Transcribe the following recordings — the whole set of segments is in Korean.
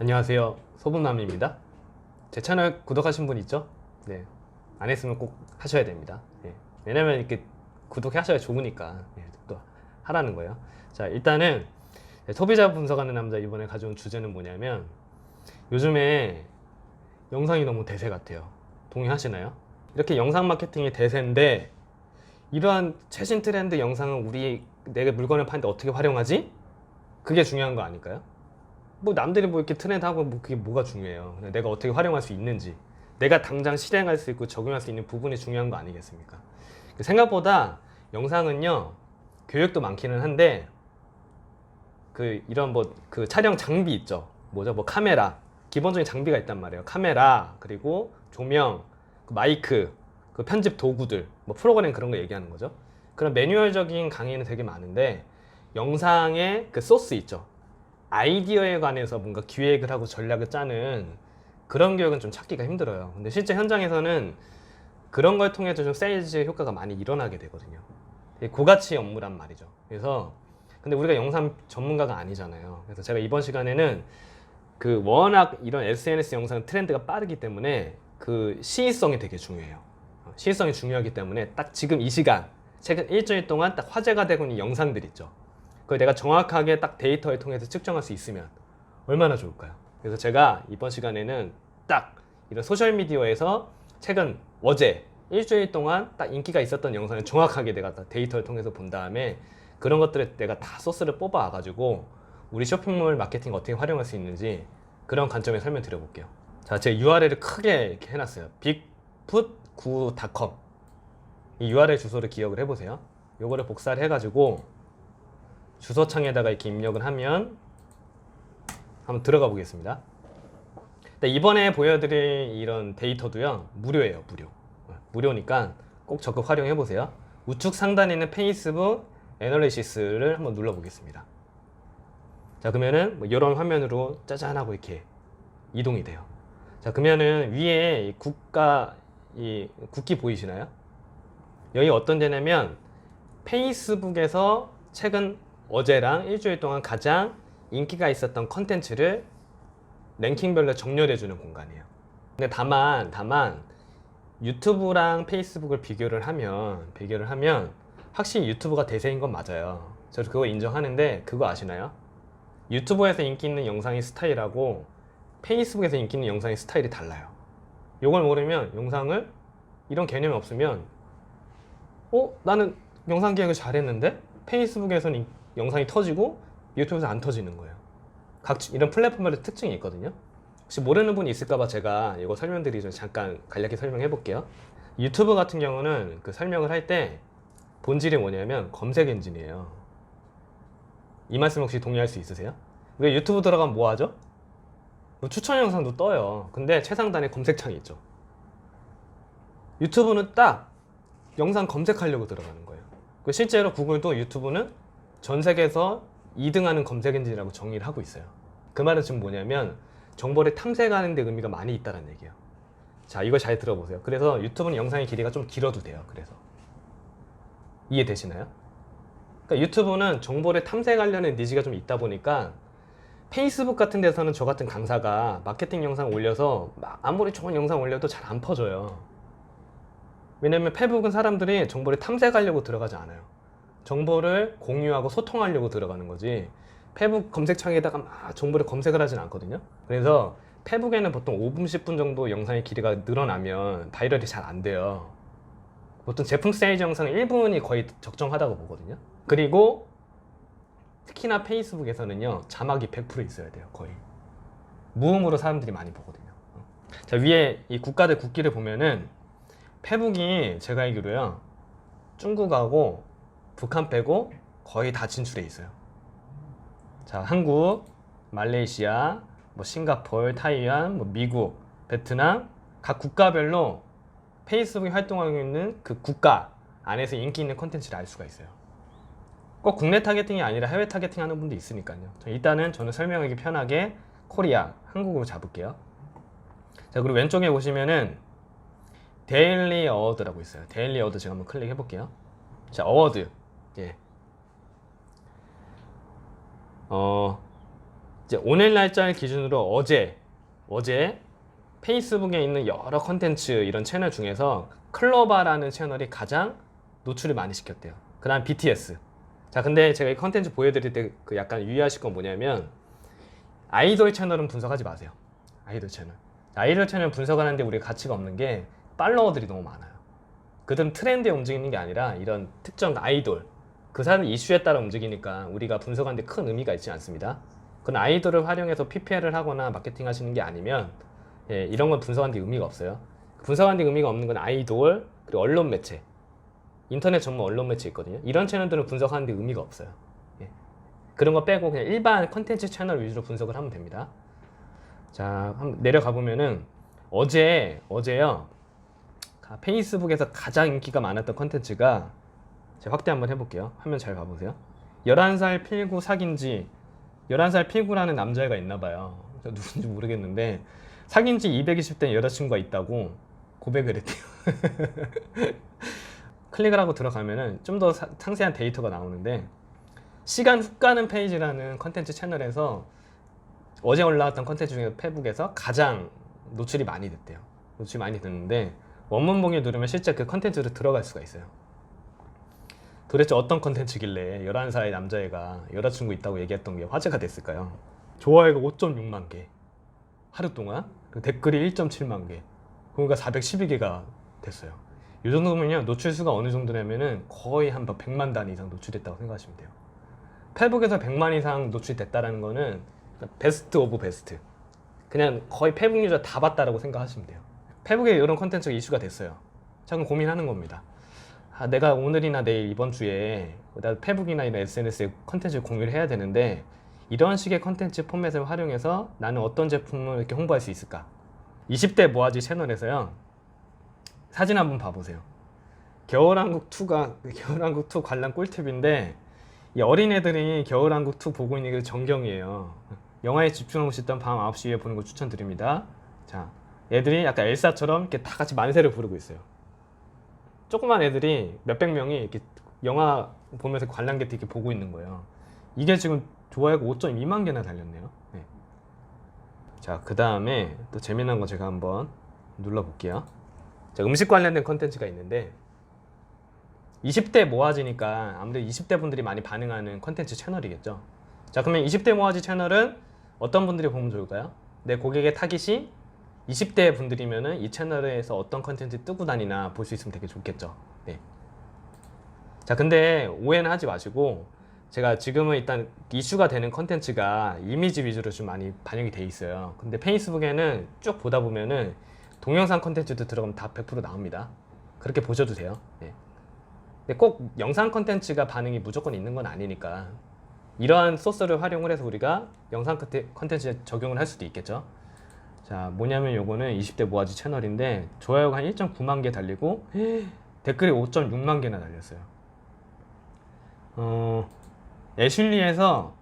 안녕하세요, 소분남입니다. 제 채널 구독하신 분 있죠? 네, 안 했으면 꼭 하셔야 됩니다. 네, 왜냐면 이렇게 구독하셔야 좋으니까. 네, 또 하라는 거예요. 자, 일단은 소비자 분석하는 남자 이번에 가져온 주제는 뭐냐면, 요즘에 영상이 너무 대세 같아요. 동의하시나요? 이렇게 영상 마케팅이 대세인데, 이러한 최신 트렌드 영상은 내가 물건을 파는데 어떻게 활용하지? 그게 중요한 거 아닐까요? 뭐 남들이 뭐 이렇게 트렌드하고 뭐 그게 뭐가 중요해요. 내가 어떻게 활용할 수 있는지, 내가 당장 실행할 수 있고 적용할 수 있는 부분이 중요한 거 아니겠습니까? 생각보다 영상은요, 교육도 많기는 한데, 이런 뭐 촬영 장비 있죠. 뭐죠? 뭐 카메라, 기본적인 장비가 있단 말이에요. 카메라, 그리고 조명, 마이크, 편집 도구들, 뭐 프로그램 그런 거 얘기하는 거죠. 그런 매뉴얼적인 강의는 되게 많은데, 영상의 소스 있죠. 아이디어에 관해서 뭔가 기획을 하고 전략을 짜는 그런 교육은 좀 찾기가 힘들어요. 근데 실제 현장에서는 그런 걸 통해서 좀 세일즈 효과가 많이 일어나게 되거든요. 되게 고가치 업무란 말이죠. 그래서 근데 우리가 영상 전문가가 아니잖아요. 그래서 제가 이번 시간에는 워낙 이런 SNS 영상 트렌드가 빠르기 때문에 시의성이 되게 중요해요. 시의성이 중요하기 때문에 딱 지금 이 시간, 최근 일주일 동안 딱 화제가 되고 있는 영상들 있죠. 그걸 내가 정확하게 딱 데이터를 통해서 측정할 수 있으면 얼마나 좋을까요? 그래서 제가 이번 시간에는 딱 이런 소셜미디어에서 최근 어제 일주일 동안 딱 인기가 있었던 영상을 정확하게 내가 딱 데이터를 통해서 본 다음에 그런 것들을 내가 다 소스를 뽑아 와가지고 우리 쇼핑몰 마케팅 어떻게 활용할 수 있는지 그런 관점에 설명드려 볼게요. 자, 제 URL을 크게 이렇게 해놨어요. bigfoot9.com. 이 URL 주소를 기억을 해보세요. 요거를 복사를 해가지고 주소창에다가 이렇게 입력을 하면 한번 들어가 보겠습니다. 이번에 보여드릴 이런 데이터도요, 무료예요. 무료니까 꼭 적극 활용해 보세요. 우측 상단에 있는 페이스북 애널리시스를 한번 눌러 보겠습니다. 자, 그러면은 이런 화면으로 짜잔 하고 이렇게 이동이 돼요. 자, 그러면은 위에 국기 보이시나요? 여기 어떤 데냐면 페이스북에서 최근 어제랑 일주일 동안 가장 인기가 있었던 컨텐츠를 랭킹별로 정렬해주는 공간이에요. 근데 다만 유튜브랑 페이스북을 비교를 하면 확실히 유튜브가 대세인 건 맞아요. 저도 그거 인정하는데 그거 아시나요? 유튜브에서 인기 있는 영상의 스타일하고 페이스북에서 인기 있는 영상의 스타일이 달라요. 이걸 모르면 이런 개념이 없으면 나는 영상 기획을 잘했는데 페이스북에서는 영상이 터지고 유튜브에서 안 터지는 거예요. 이런 플랫폼마다 특징이 있거든요. 혹시 모르는 분이 있을까봐 제가 이거 설명드리기 전에 잠깐 간략히 설명해 볼게요. 유튜브 같은 경우는 설명을 할 때 본질이 뭐냐면 검색 엔진이에요. 이 말씀 혹시 동의할 수 있으세요? 우리가 유튜브 들어가면 뭐 하죠? 추천 영상도 떠요. 근데 최상단에 검색창이 있죠. 유튜브는 딱 영상 검색하려고 들어가는 거예요. 실제로 구글도 유튜브는 전 세계에서 2등하는 검색 엔진이라고 정의를 하고 있어요. 그 말은 지금 뭐냐면 정보를 탐색하는 데 의미가 많이 있다는 얘기예요. 자, 이거 잘 들어보세요. 그래서 유튜브는 영상의 길이가 좀 길어도 돼요. 그래서 이해되시나요? 그러니까 유튜브는 정보를 탐색하려는 니즈가 좀 있다 보니까 페이스북 같은 데서는 저 같은 강사가 마케팅 영상 올려서 아무리 좋은 영상 올려도 잘 안 퍼져요. 왜냐면 페이스북은 사람들이 정보를 탐색하려고 들어가지 않아요. 정보를 공유하고 소통하려고 들어가는 거지 페이북 검색창에다가 막 정보를 검색을 하진 않거든요. 그래서 페이북에는 보통 5분, 10분 정도 영상의 길이가 늘어나면 바이럴이 잘 안 돼요. 보통 제품 세일즈 영상은 1분이 거의 적정하다고 보거든요. 그리고 특히나 페이스북에서는요, 자막이 100% 있어야 돼요. 거의 무음으로 사람들이 많이 보거든요. 자, 위에 이 국가들 국기를 보면은 페북이 제가 알기로요, 중국하고 북한 빼고 거의 다 진출해 있어요. 자, 한국, 말레이시아, 싱가포르, 타이완, 미국, 베트남 각 국가별로 페이스북이 활동하고 있는 그 국가 안에서 인기 있는 콘텐츠를 알 수가 있어요. 꼭 국내 타겟팅이 아니라 해외 타겟팅 하는 분도 있으니까요. 일단은 저는 설명하기 편하게 코리아, 한국으로 잡을게요. 자, 그리고 왼쪽에 보시면은 데일리 어워드라고 있어요. 데일리 어워드 제가 한번 클릭해 볼게요. 자, 어워드. 예. 이제 오늘 날짜를 기준으로 어제 페이스북에 있는 여러 컨텐츠 이런 채널 중에서 클로바라는 채널이 가장 노출을 많이 시켰대요. 그 다음 BTS. 자, 근데 제가 이 컨텐츠 보여드릴 때 그 약간 유의하실 건 뭐냐면 아이돌 채널은 분석하지 마세요. 아이돌 채널. 아이돌 채널 분석하는데 우리가 가치가 없는 게 팔로워들이 너무 많아요. 그들은 트렌드에 움직이는 게 아니라 이런 특정 아이돌, 그 사람 이슈에 따라 움직이니까 우리가 분석하는데 큰 의미가 있지 않습니다. 그건 아이돌을 활용해서 PPL을 하거나 마케팅 하시는 게 아니면 예, 이런 건 분석하는데 의미가 없어요. 분석하는데 의미가 없는 건 아이돌, 그리고 언론 매체, 인터넷 전문 언론 매체 있거든요. 이런 채널들은 분석하는데 의미가 없어요. 예. 그런 거 빼고 그냥 일반 컨텐츠 채널 위주로 분석을 하면 됩니다. 자, 한번 내려가 보면은 어제요. 페이스북에서 가장 인기가 많았던 컨텐츠가, 제가 확대 한번 해볼게요. 화면 잘 봐보세요. 11살 필구 사귄 지 11살 필구라는 남자애가 있나봐요. 누군지 모르겠는데 사귄 지 220대 여자친구가 있다고 고백을 했대요. 클릭을 하고 들어가면은 좀 더 상세한 데이터가 나오는데, 시간 훅 가는 페이지라는 컨텐츠 채널에서 어제 올라왔던 컨텐츠 중에 페북에서 가장 노출이 많이 됐대요. 노출이 많이 됐는데 원문 봉에 누르면 실제 그 컨텐츠로 들어갈 수가 있어요. 도대체 어떤 컨텐츠길래 11살 남자애가 여자친구 있다고 얘기했던 게 화제가 됐을까요? 좋아요가 5.6만 개 하루 동안, 그리고 댓글이 1.7만 개, 그러니까 412개가 됐어요. 이 정도면요, 노출수가 어느 정도냐면은 거의 한 100만 단위 이상 노출됐다고 생각하시면 돼요. 페북에서 100만 이상 노출됐다라는 거는 베스트 오브 베스트, 그냥 거의 페북 유저 다 봤다라고 생각하시면 돼요. 페북에 이런 컨텐츠가 이슈가 됐어요. 자, 그럼 고민하는 겁니다. 아, 내가 오늘이나 내일 이번 주에 나 페북이나 이런 SNS에 컨텐츠를 공유를 해야 되는데 이런 식의 컨텐츠 포맷을 활용해서 나는 어떤 제품을 이렇게 홍보할 수 있을까? 20대 모아지 채널에서요, 사진 한번 봐보세요. 겨울왕국2 관람 꿀팁인데, 이 어린애들이 겨울왕국2 보고 있는 게 정경이에요. 영화에 집중하고 싶던 밤 9시 이후에 보는 걸 추천드립니다. 자, 애들이 약간 엘사처럼 이렇게 다 같이 만세를 부르고 있어요. 조그만 애들이 몇백 명이 이렇게 영화 보면서 관람객 이렇게 보고 있는 거예요. 이게 지금 좋아요가 5.2만 개나 달렸네요. 네. 자, 그 다음에 또 재미난 거 제가 한번 눌러볼게요. 자, 음식 관련된 컨텐츠가 있는데 20대 모아지니까 아무래도 20대 분들이 많이 반응하는 컨텐츠 채널이겠죠. 자, 그러면 20대 모아지 채널은 어떤 분들이 보면 좋을까요? 내 고객의 타깃이 20대 분들이면은 이 채널에서 어떤 컨텐츠 뜨고 다니나 볼 수 있으면 되게 좋겠죠. 네. 자, 근데 오해는 하지 마시고, 제가 지금은 일단 이슈가 되는 컨텐츠가 이미지 위주로 좀 많이 반영이 돼 있어요. 근데 페이스북에는 쭉 보다 보면은 동영상 컨텐츠도 들어가면 다 100% 나옵니다. 그렇게 보셔도 돼요. 네. 근데 꼭 영상 컨텐츠가 반응이 무조건 있는 건 아니니까 이러한 소스를 활용을 해서 우리가 영상 컨텐츠에 적용을 할 수도 있겠죠. 자, 뭐냐면 요거는 20대 모아지 채널인데 좋아요가 한 1.9만 개 달리고 댓글이 5.6만 개나 달렸어요. 애슐리에서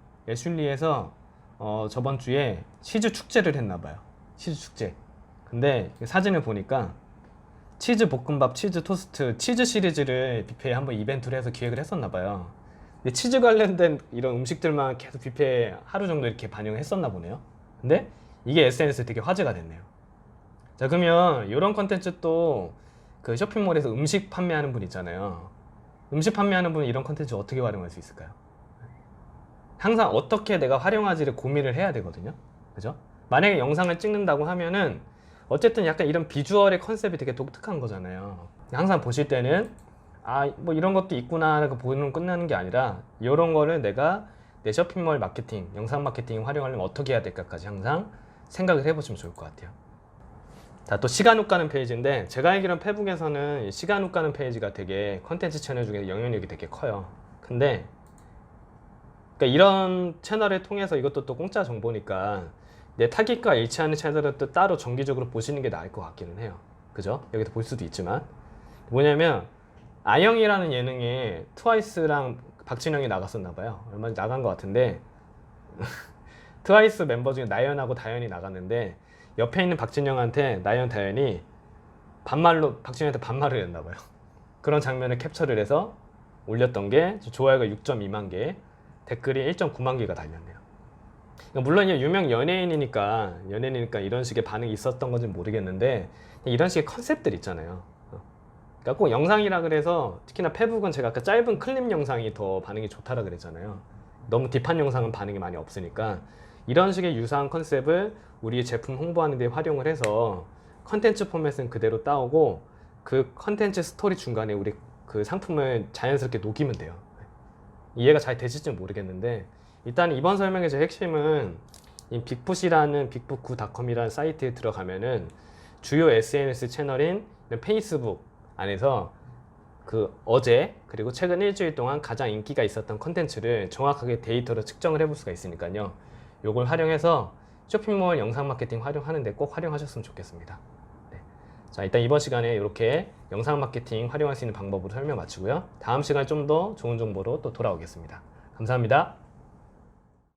저번 주에 치즈 축제를 했나봐요. 치즈 축제. 근데 사진을 보니까 치즈 볶음밥, 치즈 토스트, 치즈 시리즈를 뷔페에 한번 이벤트를 해서 기획을 했었나봐요. 근데 치즈 관련된 이런 음식들만 계속 뷔페에 하루 정도 이렇게 반영을 했었나 보네요. 근데 이게 SNS에 되게 화제가 됐네요. 자, 그러면 이런 컨텐츠 또 그 쇼핑몰에서 음식 판매하는 분 있잖아요. 음식 판매하는 분은 이런 컨텐츠 어떻게 활용할 수 있을까요? 항상 어떻게 내가 활용하지를 고민을 해야 되거든요. 그죠? 만약에 영상을 찍는다고 하면은 어쨌든 약간 이런 비주얼의 컨셉이 되게 독특한 거잖아요. 항상 보실 때는 뭐 이런 것도 있구나 라고 보는 끝나는 게 아니라 이런 거를 내가 내 쇼핑몰 마케팅, 영상 마케팅 활용하려면 어떻게 해야 될까까지 항상 생각을 해보시면 좋을 것 같아요. 자, 또 시간 훅 가는 페이지인데, 제가 알기로는 페북에서는 시간 훅 가는 페이지가 되게 컨텐츠 채널 중에 영향력이 되게 커요. 근데 그러니까 이런 채널을 통해서, 이것도 또 공짜 정보니까 내 타깃과 일치하는 채널을 또 따로 정기적으로 보시는 게 나을 것 같기는 해요. 그죠? 여기서 볼 수도 있지만, 뭐냐면 아영이라는 예능에 트와이스랑 박진영이 나갔었나 봐요. 얼마 전에 나간 것 같은데 트와이스 멤버 중에 나연하고 다현이 나갔는데 옆에 있는 박진영한테 나연, 다현이 박진영한테 반말을 했나 봐요. 그런 장면을 캡처를 해서 올렸던 게 좋아요가 6.2만 개, 댓글이 1.9만 개가 달렸네요. 물론 이게 유명 연예인이니까 이런 식의 반응이 있었던 건지 모르겠는데 이런 식의 컨셉들 있잖아요. 그러니까 꼭 영상이라 그래서 특히나 페북은 제가 아까 짧은 클립 영상이 더 반응이 좋다라 그랬잖아요. 너무 딥한 영상은 반응이 많이 없으니까 이런 식의 유사한 컨셉을 우리 제품 홍보하는 데 활용을 해서 컨텐츠 포맷은 그대로 따오고 그 컨텐츠 스토리 중간에 우리 그 상품을 자연스럽게 녹이면 돼요. 이해가 잘 되실지 모르겠는데 일단 이번 설명의 제 핵심은 이 빅풋이라는 빅풋9.com이라는 사이트에 들어가면은 주요 SNS 채널인 페이스북 안에서 그 어제 그리고 최근 일주일 동안 가장 인기가 있었던 컨텐츠를 정확하게 데이터로 측정을 해볼 수가 있으니까요. 요걸 활용해서 쇼핑몰 영상 마케팅 활용하는데 꼭 활용하셨으면 좋겠습니다. 네. 자, 일단 이번 시간에 이렇게 영상 마케팅 활용할 수 있는 방법으로 설명 마치고요. 다음 시간에 좀 더 좋은 정보로 또 돌아오겠습니다. 감사합니다.